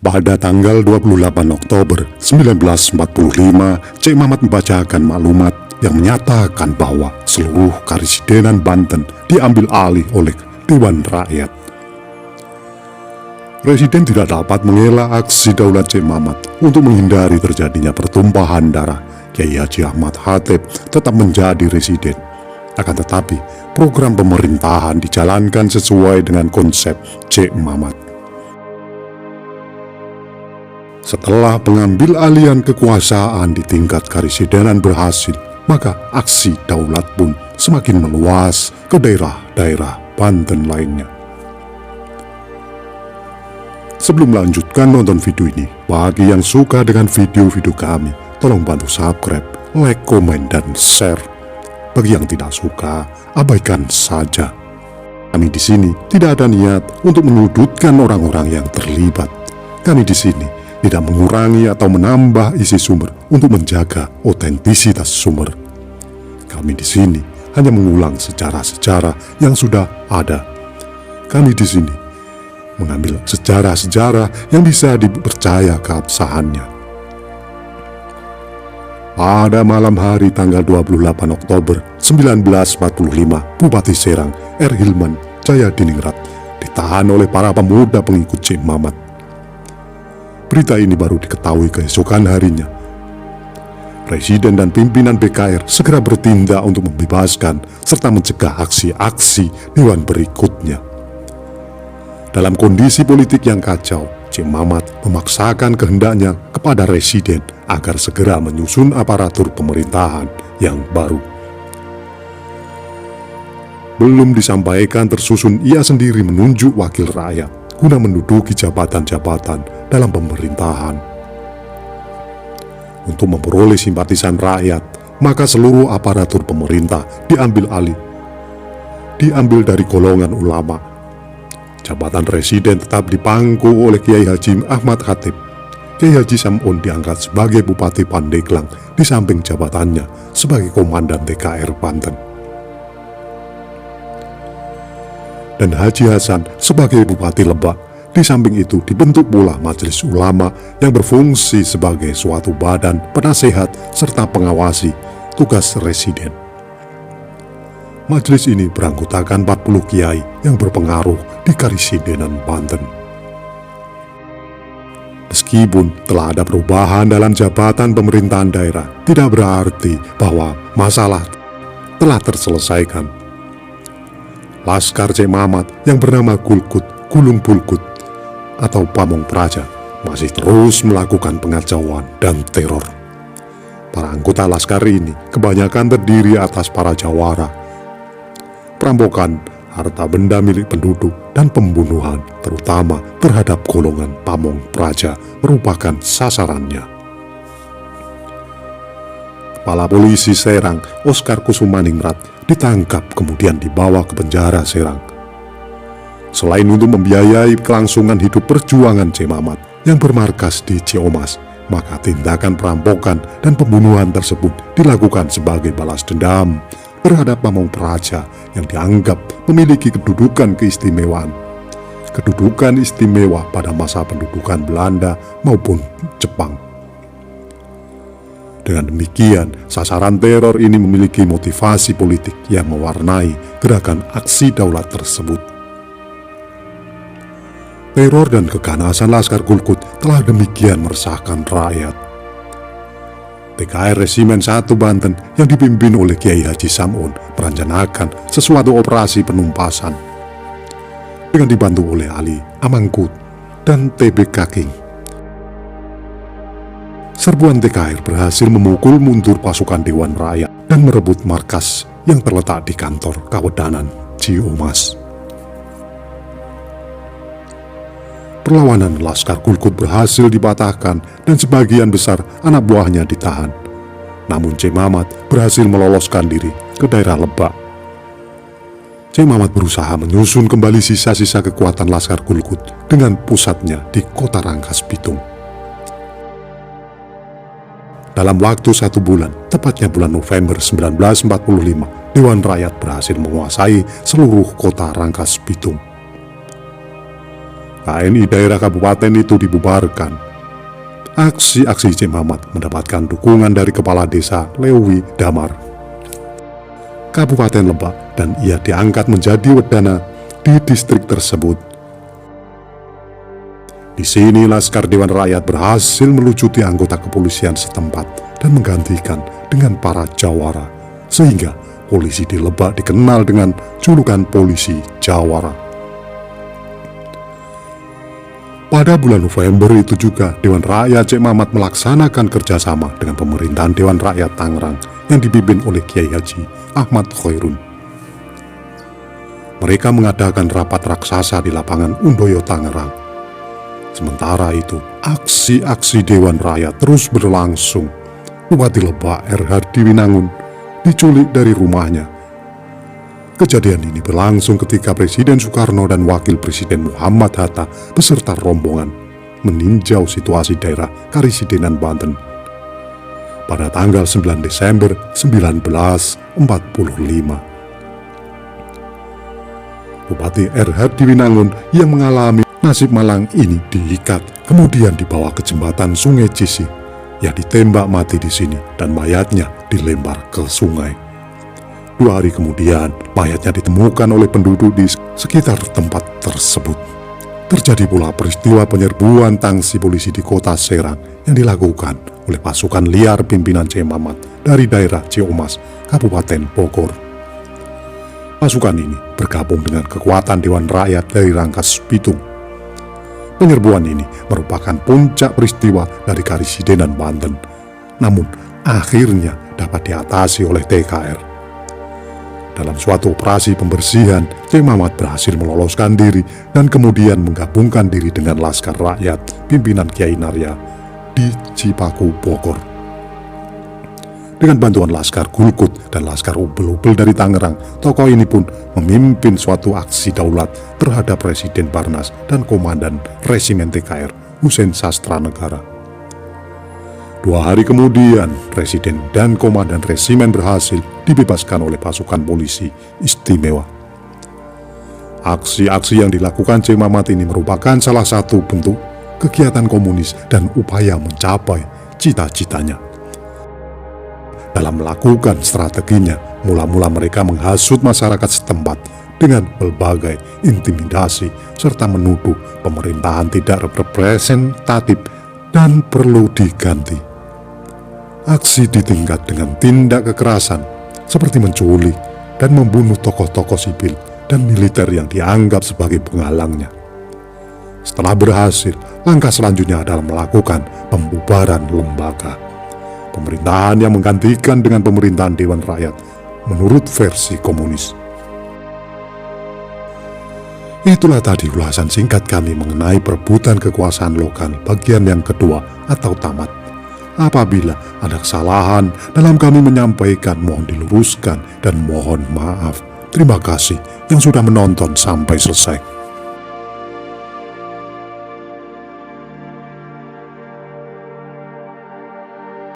Pada tanggal 28 Oktober 1945, Cek Mamat membacakan maklumat yang menyatakan bahwa seluruh Karesidenan Banten diambil alih oleh Dewan Rakyat. Presiden tidak dapat mengelak aksi Daulat Cek Mamat untuk menghindari terjadinya pertumpahan darah. Kiai Haji Ahmad Khatib tetap menjadi residen. Akan tetapi, program pemerintahan dijalankan sesuai dengan konsep Cek Mamat. Setelah pengambil alihan kekuasaan di tingkat karesidenan berhasil, maka aksi daulat pun semakin meluas ke daerah-daerah Banten lainnya. Sebelum melanjutkan nonton video ini, bagi yang suka dengan video-video kami, tolong bantu subscribe, like, komen, dan share. Bagi yang tidak suka, abaikan saja. Kami di sini tidak ada niat untuk menyudutkan orang-orang yang terlibat. Kami di sini tidak mengurangi atau menambah isi sumber untuk menjaga otentisitas sumber. Kami di sini hanya mengulang sejarah-sejarah yang sudah ada. Kami di sini mengambil sejarah-sejarah yang bisa dipercaya keabsahannya. Pada malam hari tanggal 28 Oktober 1945, Bupati Serang R. Hilman Jayadiningrat ditahan oleh para pemuda pengikut Cek Mamat. Berita ini baru diketahui keesokan harinya. Presiden dan pimpinan BKR segera bertindak untuk membebaskan serta mencegah aksi-aksi Dewan berikutnya. Dalam kondisi politik yang kacau, Cek Mamat memaksakan kehendaknya kepada Residen agar segera menyusun aparatur pemerintahan yang baru. Belum disampaikan tersusun, ia sendiri menunjuk wakil rakyat guna menduduki jabatan-jabatan dalam pemerintahan. Untuk memperoleh simpatisan rakyat, maka seluruh aparatur pemerintah diambil dari golongan ulama. Jabatan residen tetap dipangku oleh Kiai Haji Ahmad Khatib. Kiai Haji Sam'un diangkat sebagai Bupati Pandeglang di samping jabatannya sebagai Komandan TKR Banten. Dan Haji Hasan sebagai Bupati Lebak. Di samping itu dibentuk pula Majelis Ulama yang berfungsi sebagai suatu badan penasehat serta pengawasi tugas residen. Majelis ini beranggotakan 40 kiai yang berpengaruh di Karesidenan Banten. Meskipun telah ada perubahan dalam jabatan pemerintahan daerah, tidak berarti bahwa masalah telah terselesaikan. Laskar Cek Mamat yang bernama Gulung Pulkut atau Pamong Praja masih terus melakukan pengacauan dan teror. Para anggota laskar ini kebanyakan terdiri atas para jawara. Perampokan harta benda milik penduduk dan pembunuhan terutama terhadap golongan Pamong Praja merupakan sasarannya. Kepala Polisi Serang Oscar Kusumaningrat ditangkap kemudian dibawa ke penjara Serang. Selain untuk membiayai kelangsungan hidup perjuangan Cek Mamat yang bermarkas di Ciomas, maka tindakan perampokan dan pembunuhan tersebut dilakukan sebagai balas dendam terhadap Pamong Praja yang dianggap memiliki kedudukan keistimewaan. Kedudukan istimewa pada masa pendudukan Belanda maupun Jepang. Dengan demikian, sasaran teror ini memiliki motivasi politik yang mewarnai gerakan aksi daulat tersebut. Teror dan keganasan Laskar Gulkut telah demikian meresahkan rakyat. TKR Resimen 1 Banten yang dipimpin oleh Kiai Haji Sam'un merencanakan sesuatu operasi penumpasan. Dengan dibantu oleh Ali Amangkut dan TB Kaking. Serbuan TKR berhasil memukul mundur pasukan Dewan Rakyat dan merebut markas yang terletak di kantor Kawedanan Ciomas. Perlawanan Laskar Gulkut berhasil dipatahkan dan sebagian besar anak buahnya ditahan. Namun Cek Mamat berhasil meloloskan diri ke daerah Lebak. Cek Mamat berusaha menyusun kembali sisa-sisa kekuatan Laskar Gulkut dengan pusatnya di kota Rangkas Bitung. Dalam waktu 1 bulan, tepatnya bulan November 1945, Dewan Rakyat berhasil menguasai seluruh kota Rangkas Bitung. KNI daerah kabupaten itu dibubarkan. Aksi-aksi Cik Mamat mendapatkan dukungan dari Kepala Desa Lewi Damar Kabupaten Lebak, dan ia diangkat menjadi wedana di distrik tersebut. Di sini Laskar Dewan Rakyat berhasil melucuti anggota kepolisian setempat dan menggantikan dengan para jawara, sehingga polisi di Lebak dikenal dengan julukan polisi jawara. Pada bulan November itu juga Dewan Rakyat Cik Mamat melaksanakan kerjasama dengan pemerintahan Dewan Rakyat Tangerang yang dipimpin oleh Kiai Haji Ahmad Khairun. Mereka mengadakan rapat raksasa di lapangan Undoyo Tangerang. Sementara itu, aksi-aksi Dewan Rakyat terus berlangsung. Bupati Lebak R. Hardi Winangun diculik dari rumahnya. Kejadian ini berlangsung ketika Presiden Soekarno dan Wakil Presiden Muhammad Hatta beserta rombongan meninjau situasi daerah Karisidenan, Banten pada tanggal 9 Desember 1945. Bupati R. Hardi Winangun yang mengalami nasib malang ini diikat, kemudian dibawa ke jembatan Sungai Cisi. Ia ditembak mati di sini dan mayatnya dilempar ke sungai. 2 hari kemudian, mayatnya ditemukan oleh penduduk di sekitar tempat tersebut. Terjadi pula peristiwa penyerbuan tangsi polisi di kota Serang yang dilakukan oleh pasukan liar pimpinan Cik Mamat dari daerah Ciumas, Kabupaten Bogor. Pasukan ini bergabung dengan kekuatan Dewan Rakyat dari Rangkas Bitung. Penyerbuan ini merupakan puncak peristiwa dari Karisidenan, Banten, namun akhirnya dapat diatasi oleh TKR. Dalam suatu operasi pembersihan, Cik Mamat berhasil meloloskan diri dan kemudian menggabungkan diri dengan Laskar Rakyat pimpinan Kiai Narya di Cipaku, Bogor. Dengan bantuan Laskar Gulkut dan Laskar Ubel-Ubel dari Tangerang, tokoh ini pun memimpin suatu aksi daulat terhadap Presiden Barnas dan Komandan Resimen TKR Husein Sastra Negara. 2 hari kemudian, Presiden dan Komandan Resimen berhasil dibebaskan oleh pasukan polisi istimewa. Aksi-aksi yang dilakukan Cik Mamat ini merupakan salah satu bentuk kegiatan komunis dan upaya mencapai cita-citanya. Dalam melakukan strateginya, mula-mula mereka menghasut masyarakat setempat dengan berbagai intimidasi serta menuduh pemerintahan tidak representatif dan perlu diganti. Aksi ditingkat dengan tindak kekerasan seperti menculik dan membunuh tokoh-tokoh sipil dan militer yang dianggap sebagai penghalangnya. Setelah berhasil, langkah selanjutnya adalah melakukan pembubaran lembaga pemerintahan yang menggantikan dengan pemerintahan Dewan Rakyat menurut versi komunis. Itulah tadi ulasan singkat kami mengenai perebutan kekuasaan lokal bagian yang kedua atau tamat. Apabila ada kesalahan dalam kami menyampaikan, mohon diluruskan dan mohon maaf. Terima kasih yang sudah menonton sampai selesai.